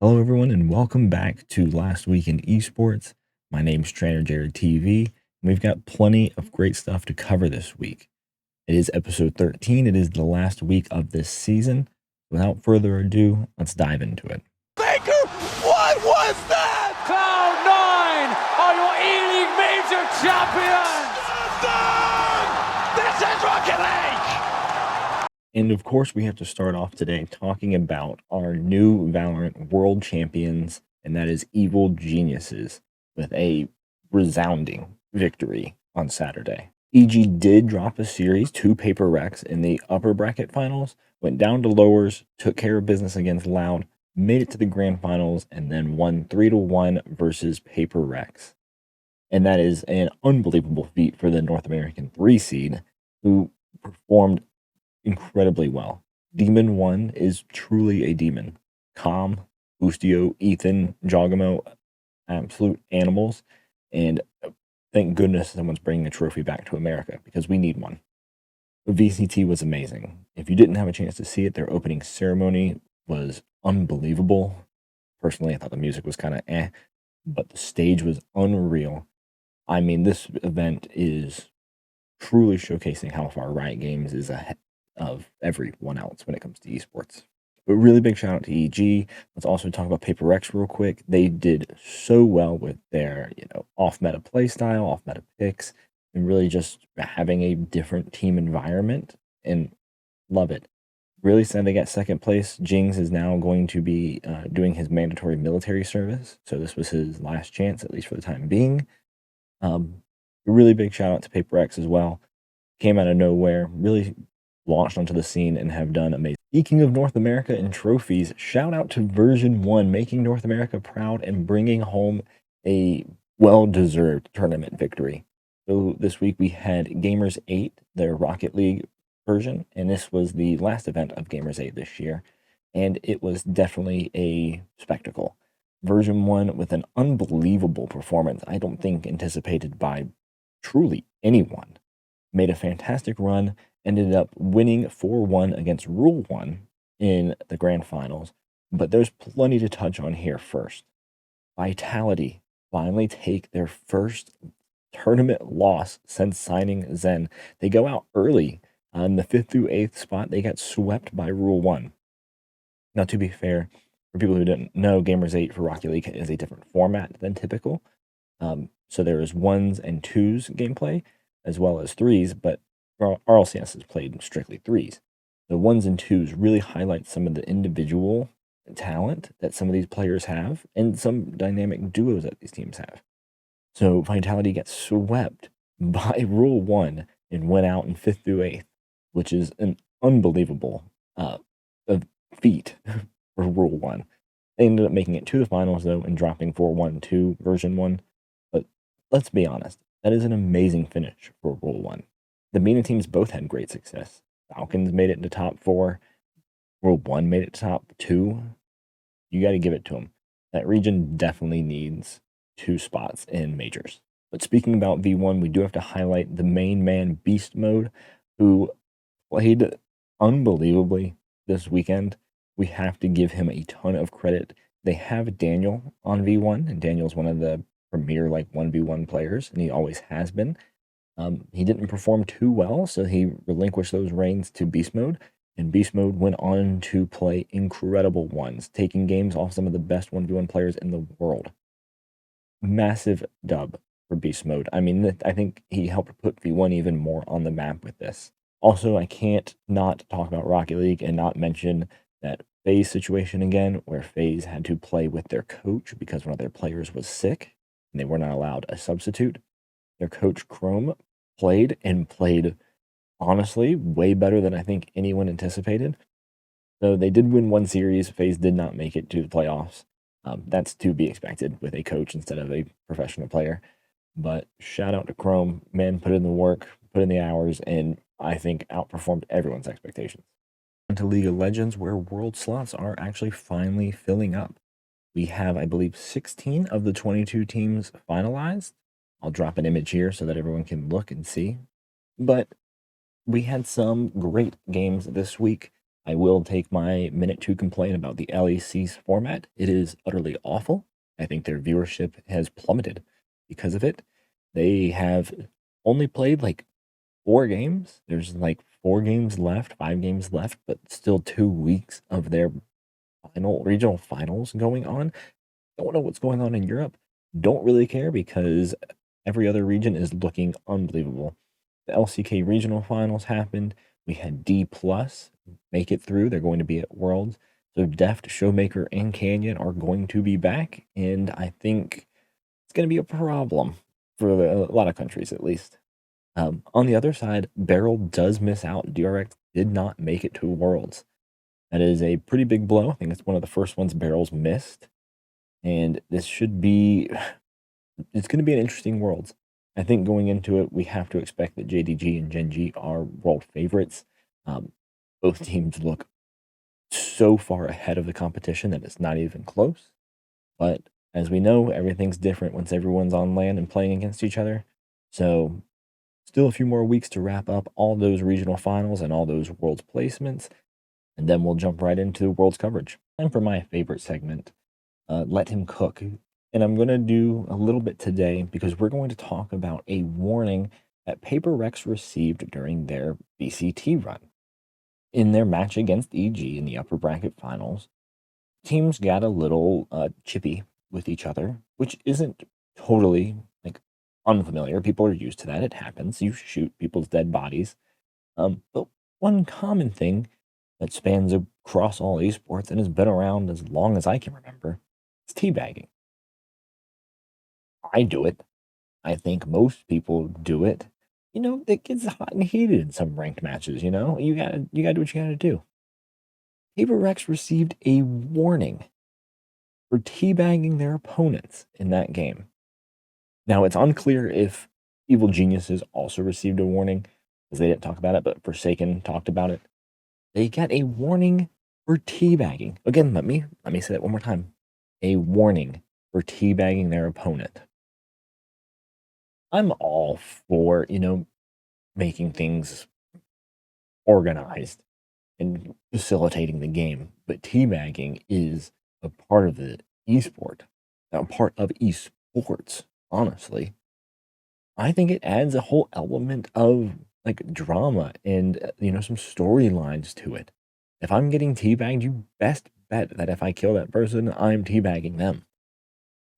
Hello, everyone, and welcome back to Last Week in Esports. My name's Trainer Jared TV, and we've got plenty of great stuff to cover this week. It is episode 13. It is the last week of this season. Without further ado, let's dive into it. Baker, what was that? Cloud9 are your E-League Major champions! This is Rocket League! And of course, we have to start off today talking about our new Valorant world champions, and that is Evil Geniuses, with a resounding victory on Saturday. EG did drop a series to Paper Rex in the upper bracket finals, went down to lowers, took care of business against Loud, made it to the grand finals, and then won 3-1 versus Paper Rex. And that is an unbelievable feat for the North American 3 seed, who performed incredibly well. Demon 1 is truly a demon. Calm, Ustio, Ethan, Jogamo, absolute animals, and thank goodness someone's bringing a trophy back to America, because we need one. VCT was amazing. If you didn't have a chance to see it, their opening ceremony was unbelievable. Personally, I thought the music was kind of but the stage was unreal. I mean, this event is truly showcasing how far Riot Games is ahead of everyone else when it comes to esports. But really big shout out to EG. Let's also talk about Paper Rex real quick. They did so well with their, off-meta playstyle, off-meta picks, and really just having a different team environment, and love it. Really sad they got second place. Jings is now going to be doing his mandatory military service, so this was his last chance, at least for the time being. Really big shout out to Paper Rex as well. Came out of nowhere, really launched onto the scene and have done amazing. Speaking of North America and trophies, shout out to Version1, making North America proud and bringing home a well-deserved tournament victory. So this week we had Gamers 8, their Rocket League version, and this was the last event of Gamers 8 this year, and it was definitely a spectacle. Version1 with an unbelievable performance, I don't think anticipated by truly anyone. Made a fantastic run, ended up winning 4-1 against Rule 1 in the grand finals, but there's plenty to touch on here first. Vitality finally take their first tournament loss since signing Zen. They go out early on the 5th through 8th spot. They got swept by Rule 1. Now, to be fair, for people who didn't know, Gamers 8 for Rocket League is a different format than typical. So there is 1s and 2s gameplay, as well as 3s, but RLCS has played strictly 3s. The 1s and 2s really highlight some of the individual talent that some of these players have, and some dynamic duos that these teams have. So Vitality gets swept by Rule 1 and went out in 5th through 8th, which is an unbelievable feat for Rule 1. They ended up making it to the finals, though, and dropping 4-1 to Version1. But let's be honest, that is an amazing finish for Rule 1. The MENA teams both had great success. Falcons made it into top 4. Rule 1 made it to top 2. You got to give it to them. That region definitely needs 2 spots in majors. But speaking about V1, we do have to highlight the main man Beast Mode, who played unbelievably this weekend. We have to give him a ton of credit. They have Daniel on V1, and Daniel's one of the premier 1v1 players, and he always has been. He didn't perform too well, so he relinquished those reins to Beast Mode, and Beast Mode went on to play incredible ones, taking games off some of the best 1v1 players in the world. Massive dub for Beast Mode. I mean, I think he helped put V1 even more on the map with this. Also, I can't not talk about Rocket League and not mention that FaZe situation again, where FaZe had to play with their coach because one of their players was sick, and they were not allowed a substitute. Their coach, Chrome, played honestly way better than I think anyone anticipated. So they did win one series. FaZe did not make it to the playoffs. That's to be expected with a coach instead of a professional player. But shout out to Chrome. Man, put in the work, put in the hours, and I think outperformed everyone's expectations. To League of Legends, where world slots are actually finally filling up. We have, I believe, 16 of the 22 teams finalized. I'll drop an image here so that everyone can look and see. But we had some great games this week. I will take my minute to complain about the LEC's format. It is utterly awful. I think their viewership has plummeted because of it. They have only played like 4 games. There's like 4 games left, 5 games left, but still 2 weeks of their regional finals going on. Don't know what's going on in Europe. Don't really care because every other region is looking unbelievable. The LCK regional finals happened. We had D+ make it through. They're going to be at Worlds. So Deft, Showmaker, and Canyon are going to be back, and I think it's going to be a problem for a lot of countries, at least. On the other side, Beryl does miss out. DRX did not make it to Worlds. That is a pretty big blow. I think it's one of the first ones Beryl's missed. And this should be, it's going to be an interesting Worlds. I think going into it, we have to expect that JDG and Gen.G are world favorites. Both teams look so far ahead of the competition that it's not even close. But as we know, everything's different once everyone's on land and playing against each other. So still a few more weeks to wrap up all those regional finals and all those Worlds placements. And then we'll jump right into Worlds coverage. Time for my favorite segment, Let Him Cook. And I'm going to do a little bit today because we're going to talk about a warning that Paper Rex received during their VCT run. In their match against EG in the upper bracket finals, teams got a little chippy with each other, which isn't totally like unfamiliar. People are used to that. It happens. You shoot people's dead bodies. But one common thing that spans across all esports and has been around as long as I can remember is teabagging. I do it. I think most people do it. You know, it gets hot and heated in some ranked matches, you know? You gotta do what you gotta do. Paper Rex received a warning for teabagging their opponents in that game. Now, it's unclear if Evil Geniuses also received a warning, because they didn't talk about it, but Forsaken talked about it. They got a warning for teabagging. Again, let me say that one more time. A warning for teabagging their opponent. I'm all for, you know, making things organized and facilitating the game, but teabagging is a part of the esport, a part of esports, honestly. I think it adds a whole element of like drama and, you know, some storylines to it. If I'm getting teabagged, you best bet that if I kill that person, I'm teabagging them.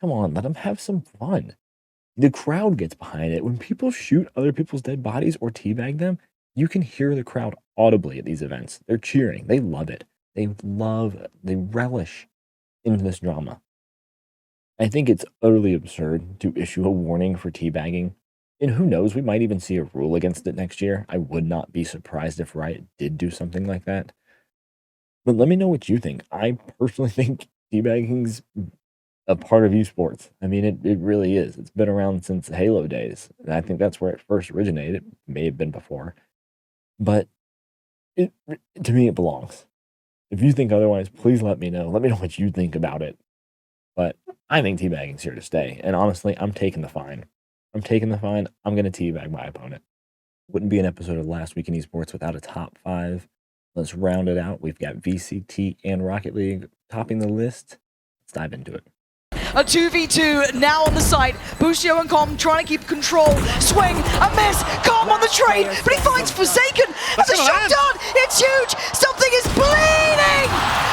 Come on, let them have some fun. The crowd gets behind it. When people shoot other people's dead bodies or teabag them, you can hear the crowd audibly at these events. They're cheering. They love it. They relish in this drama. I think it's utterly absurd to issue a warning for teabagging. And who knows, we might even see a rule against it next year. I would not be surprised if Riot did do something like that. But let me know what you think. I personally think teabagging's a part of esports. I mean, it really is. It's been around since Halo days. And I think that's where it first originated. It may have been before. But to me, it belongs. If you think otherwise, please let me know. Let me know what you think about it. But I think teabagging's here to stay. And honestly, I'm taking the fine. I'm taking the fine. I'm going to teabag my opponent. Wouldn't be an episode of Last Week in Esports without a top 5. Let's round it out. We've got VCT and Rocket League topping the list. Let's dive into it. A 2v2 now on the side. Busio and Com trying to keep control. Swing, a miss. Com on the trade, but he finds Forsaken. That's a shot done. It's huge. Something is bleeding,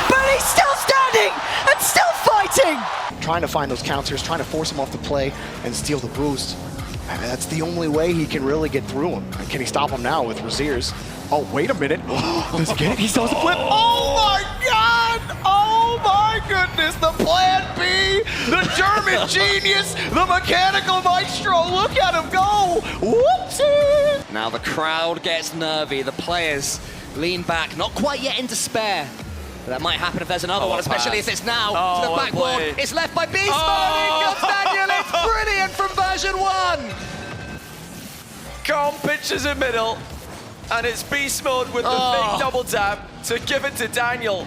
but he's still standing and still fighting. Trying to find those counters, trying to force him off the play and steal the boost. And that's the only way he can really get through him. And can he stop him now with Raziers? Oh, wait a minute. Does he get it? He still has a flip. Oh my God! Oh my goodness! The plan B! The German genius! The mechanical maestro! Look at him go! Whoopsie! Now the crowd gets nervy. The players lean back, not quite yet in despair. But that might happen if there's another one, especially if it's now to the backboard. It's left by Beast Mode. In comes Daniel. It's brilliant from Version1. Com pitches in middle, and it's Beast Mode with the big double tap to give it to Daniel.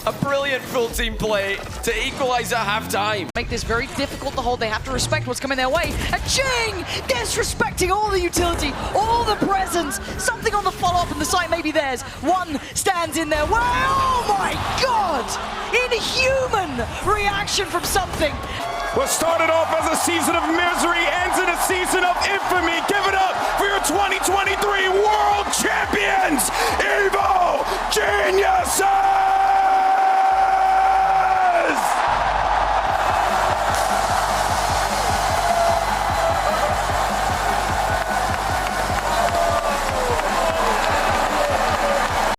A brilliant full team play to equalize at halftime. Make this very difficult to hold. They have to respect what's coming their way. And Jing disrespecting all the utility, all the presence. Something on the follow-up and the site may be theirs. One stands in their way. Oh my God! Inhuman reaction from something. What started off as a season of misery ends in a season of infamy. Give it up for your 2023 World Champions, Evo Geniuses!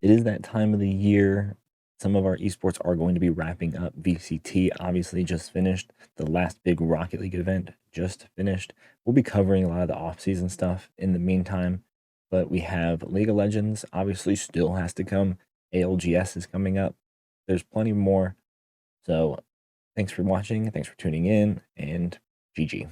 It is that time of the year. Some of our esports are going to be wrapping up. VCT obviously just finished. The last big Rocket League event just finished. We'll be covering a lot of the off-season stuff in the meantime. But we have League of Legends, obviously still has to come. ALGS is coming up. There's plenty more. So thanks for watching. Thanks for tuning in. And GG.